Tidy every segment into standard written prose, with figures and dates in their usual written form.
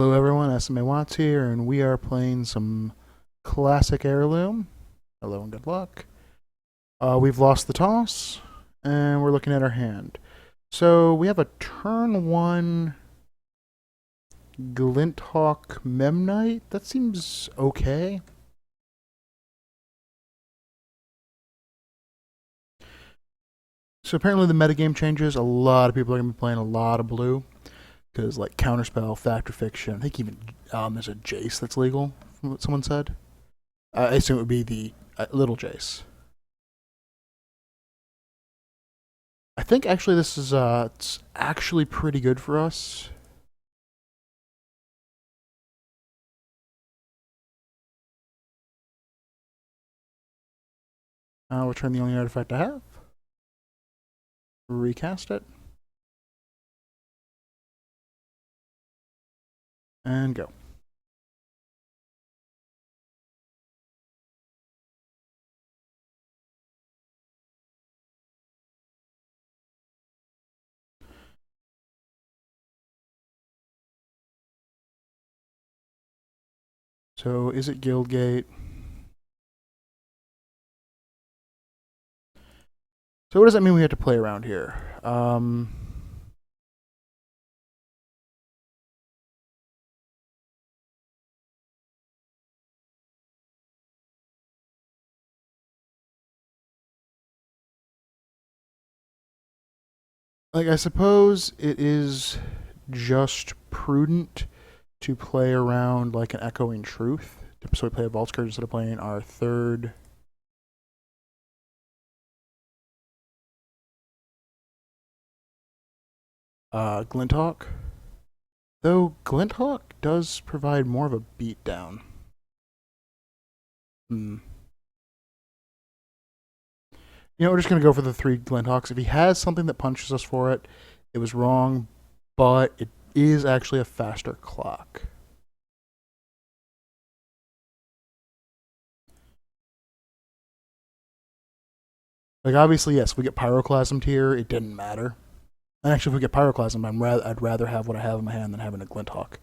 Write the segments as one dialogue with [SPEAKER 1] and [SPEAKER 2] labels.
[SPEAKER 1] Hello everyone, SMA Watts here, and we are playing some classic heirloom. Hello and good luck. We've lost the toss, and we're looking at our hand. So we have a turn 1 Glinthawk Memnite. That seems okay. So apparently the metagame changes. A lot of people are going to be playing a lot of blue. Because like Counterspell, Fact or Fiction, I think even there's a Jace that's legal, from what someone said. I assume it would be the little Jace. I think actually this is it's actually pretty good for us. I'll return the only artifact I have. Recast it. And go. So is it Guildgate? So what does that mean we have to play around here? Like I suppose it is just prudent to play around like an Echoing Truth. So we play a Vault Scourge instead of playing our third Glinthawk. Though Glinthawk does provide more of a beatdown. You know, we're just going to go for the 3 Glinthawks. If he has something that punches us for it, it was wrong, but it is actually a faster clock. Like, obviously, yes, if we get Pyroclasmed here, it didn't matter. And actually, if we get Pyroclasm, I'd rather have what I have in my hand than having a Glinthawk.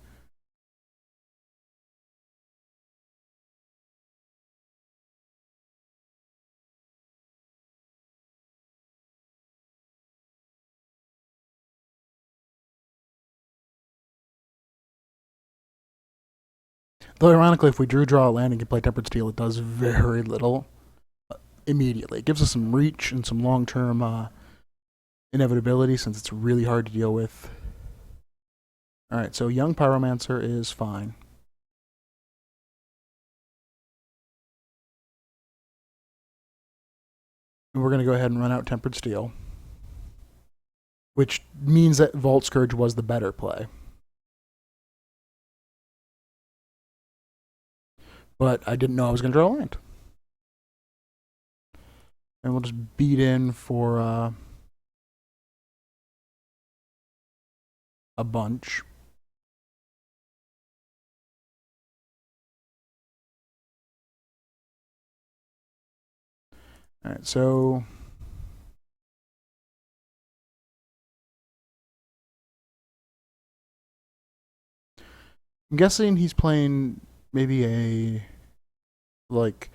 [SPEAKER 1] Though, ironically, if we draw a land and can play Tempered Steel, it does very little immediately. It gives us some reach and some long-term inevitability since it's really hard to deal with. Alright, so Young Pyromancer is fine. And we're going to go ahead and run out Tempered Steel, which means that Vault Scourge was the better play. But I didn't know I was going to draw a land. And we'll just beat in for a bunch. Alright, so I'm guessing he's playing maybe a like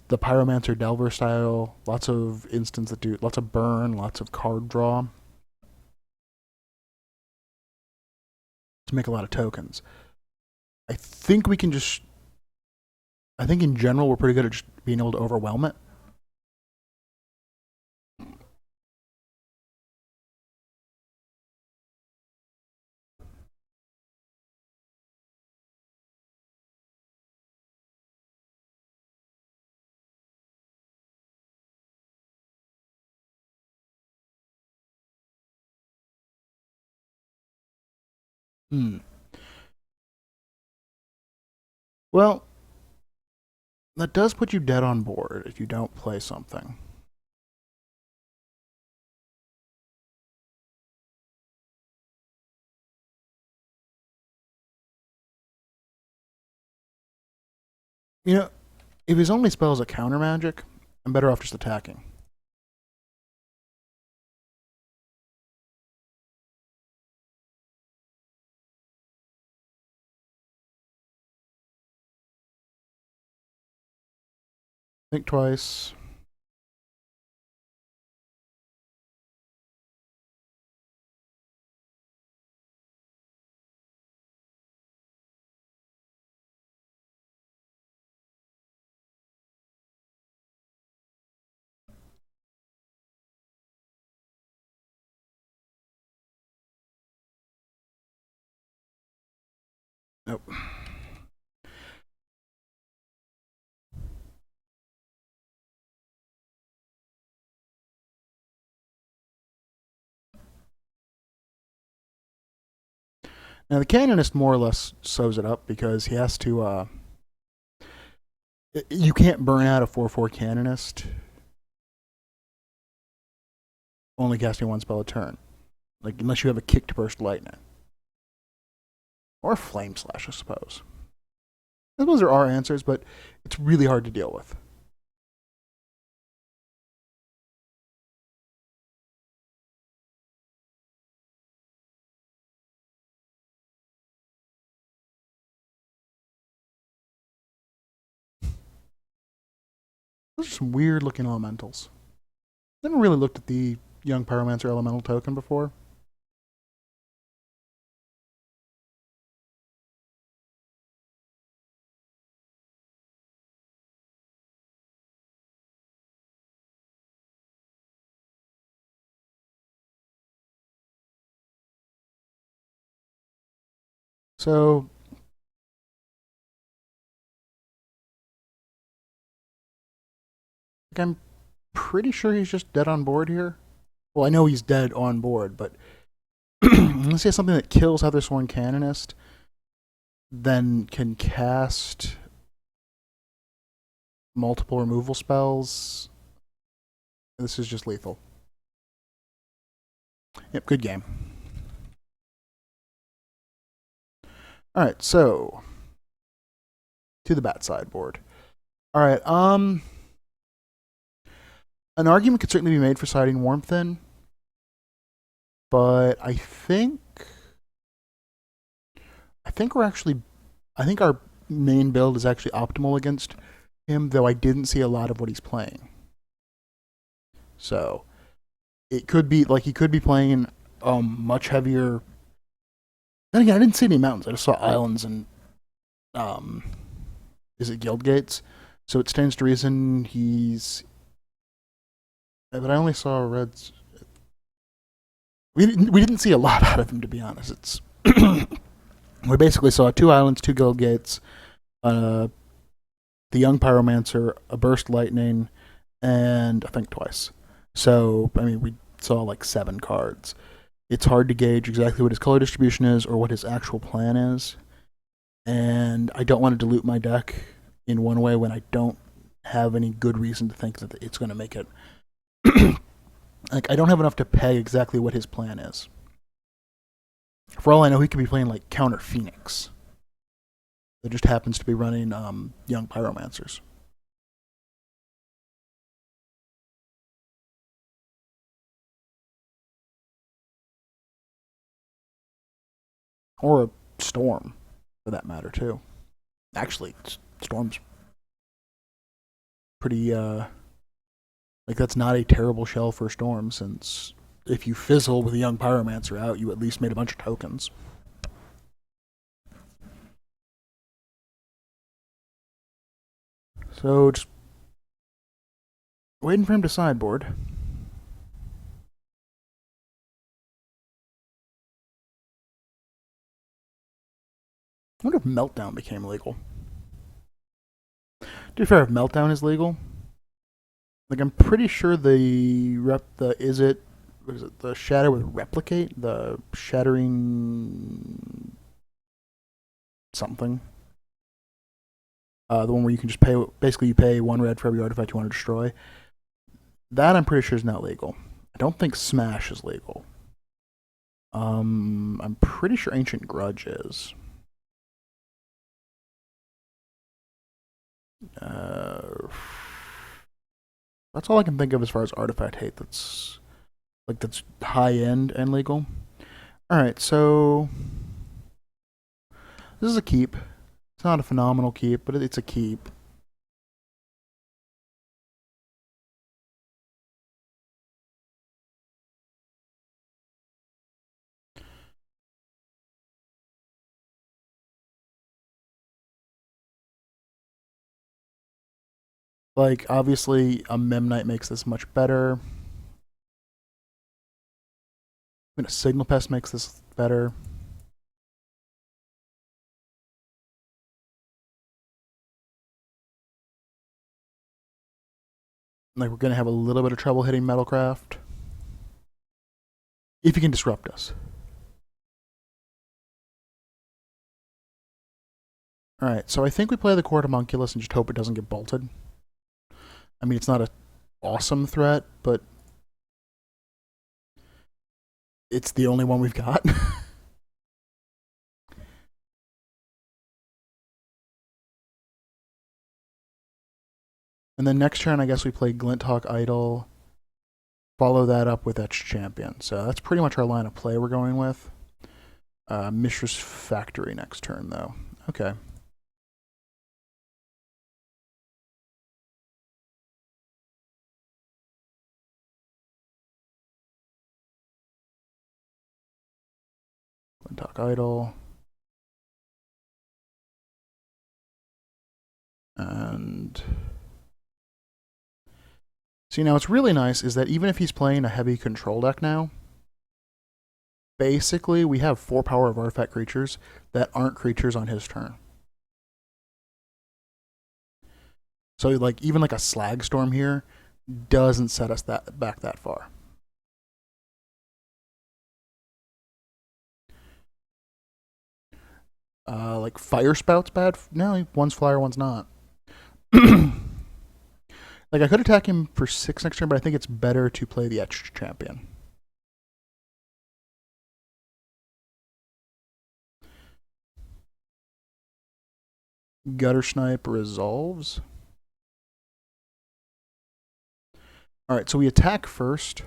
[SPEAKER 1] the Pyromancer Delver style, lots of instants that do lots of burn, lots of card draw to make a lot of tokens. I think we can just I think in general we're pretty good at just being able to overwhelm it. Well, that does put you dead on board if you don't play something. You know, if his only spell is a counter magic, I'm better off just attacking. Think twice. Nope. Now the canonist more or less sews it up because he has to. You can't burn out a 4/4 canonist only casting one spell a turn, like unless you have a kicked burst lightning or flame slash, I suppose. I suppose there are answers, but it's really hard to deal with. Those are some weird looking elementals. Never really looked at the young pyromancer elemental token before. So I'm pretty sure he's just dead on board here. Well, I know he's dead on board, but let's say something that kills Heathersworn Canonist, then can cast multiple removal spells. This is just lethal. Yep, good game. Alright, so to the bat sideboard. Alright, an argument could certainly be made for siding Warmth in, but I think our main build is actually optimal against him, though I didn't see a lot of what he's playing. So it could be like he could be playing much heavier. Then again, I didn't see any mountains. I just saw islands and is it guild gates? So it stands to reason he's. But I only saw reds. We didn't see a lot out of him, to be honest. It's we basically saw 2 islands, 2 guild gates, the young pyromancer, a burst lightning, and I think twice. So I mean, we saw like 7 cards. It's hard to gauge exactly what his color distribution is or what his actual plan is, and I don't want to dilute my deck in one way when I don't have any good reason to think that it's going to make it. Like I don't have enough to peg exactly what his plan is. For all I know, he could be playing like counter Phoenix. That just happens to be running young pyromancers. Or a Storm, for that matter, too. Actually, Storm's pretty, like, that's not a terrible shell for Storm, since if you fizzle with a young pyromancer out, you at least made a bunch of tokens. So, just waiting for him to sideboard. I wonder if Meltdown became legal. To be fair, if Meltdown is legal, like I'm pretty sure is it the shatter with replicate, the shattering something, the one where you can just pay, basically you pay 1 red for every artifact you want to destroy. That I'm pretty sure is not legal. I don't think Smash is legal. I'm pretty sure Ancient Grudge is. That's all I can think of as far as artifact hate that's high end and legal. Alright, so this is a keep. It's not a phenomenal keep, but it's a keep. Like, obviously, a Memnite makes this much better. I mean, a Signal Pest makes this better. Like, we're going to have a little bit of trouble hitting Metalcraft. If you can disrupt us. Alright, so I think we play the Court Homunculus and just hope it doesn't get bolted. I mean, it's not an awesome threat, but it's the only one we've got. And then next turn, I guess we play Glinthawk Idol. Follow that up with Etched Champion. So that's pretty much our line of play we're going with. Mishra's Factory next turn, though. Okay. Glinthawk Idol. And see, now what's really nice is that even if he's playing a heavy control deck now, basically we have 4 power of artifact creatures that aren't creatures on his turn. So like even like a Slag Storm here doesn't set us back that far. Like Fire Spout's bad. No, one's flyer, one's not. Like I could attack him for 6 next turn, but I think it's better to play the Etched Champion. Gutter Snipe resolves. Alright, so we attack first.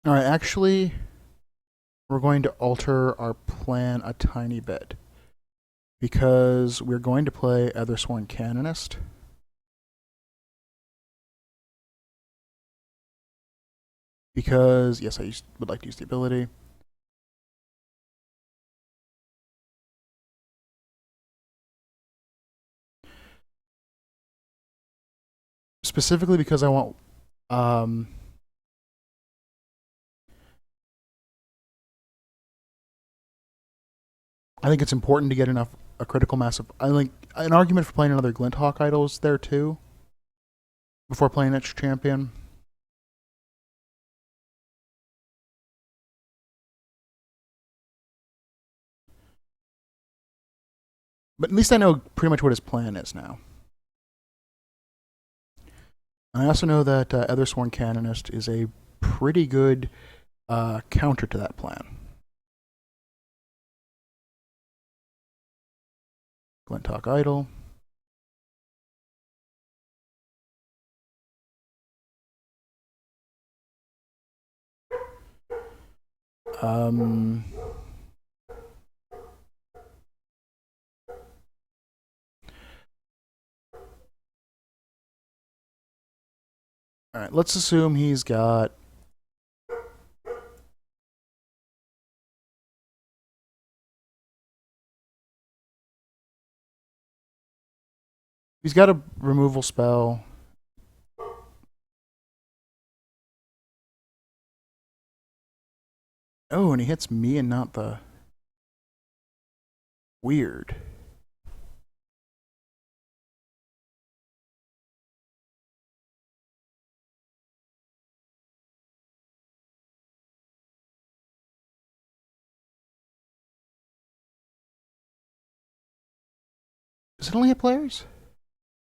[SPEAKER 1] Alright, actually, we're going to alter our plan a tiny bit. Because we're going to play Ethersworn Canonist. Because, yes, I would like to use the ability. Specifically because I want I think it's important to get a critical mass of. I think an argument for playing another Glinthawk Idol is there too. Before playing Etched Champion. But at least I know pretty much what his plan is now. And I also know that Ethersworn Canonist is a pretty good counter to that plan. Glinthawk Idol. Um, all right, let's assume he's got. He's got a removal spell. Oh, and he hits me and not the. Weird. Does it only hit players?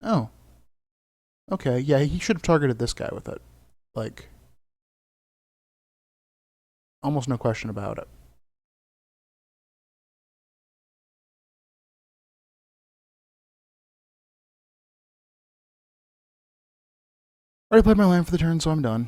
[SPEAKER 1] Oh. Okay, yeah, he should have targeted this guy with it. Like, almost no question about it. I already played my land for the turn, so I'm done.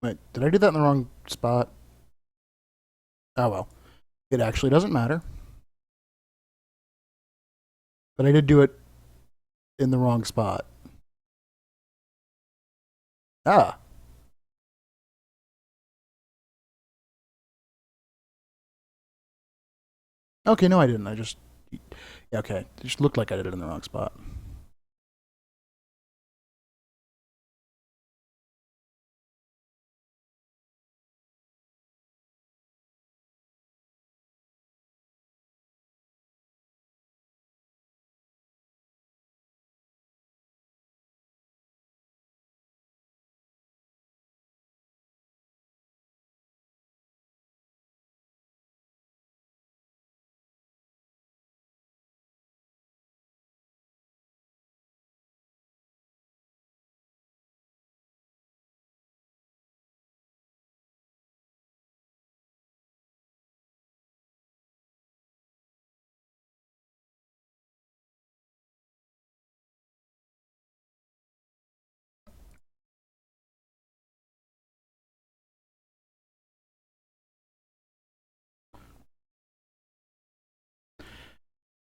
[SPEAKER 1] Wait, did I do that in the wrong spot? Oh well. It actually doesn't matter. But I did do it in the wrong spot. Ah. Okay, no, I didn't. I just. Yeah, okay. It just looked like I did it in the wrong spot.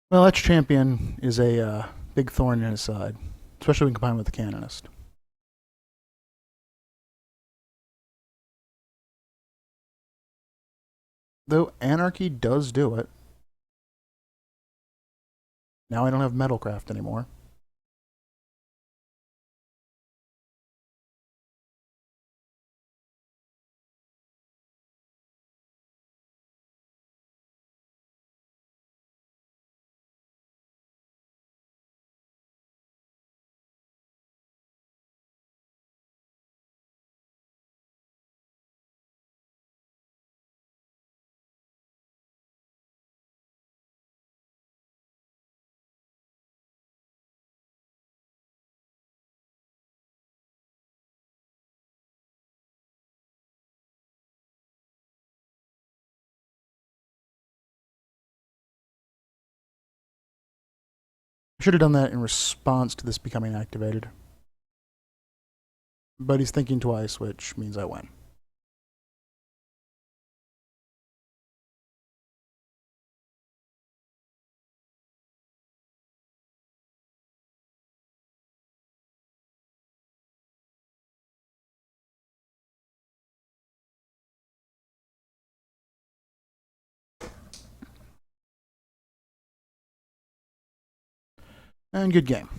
[SPEAKER 1] Well, Etch Champion is a big thorn in his side, especially when combined with the Canonist. Though Anarchy does do it. Now I don't have Metalcraft anymore. I should have done that in response to this becoming activated. But he's thinking twice, which means I win. And good game.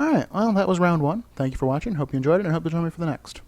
[SPEAKER 1] Alright, well, that was round one. Thank you for watching. Hope you enjoyed it, and hope you join me for the next.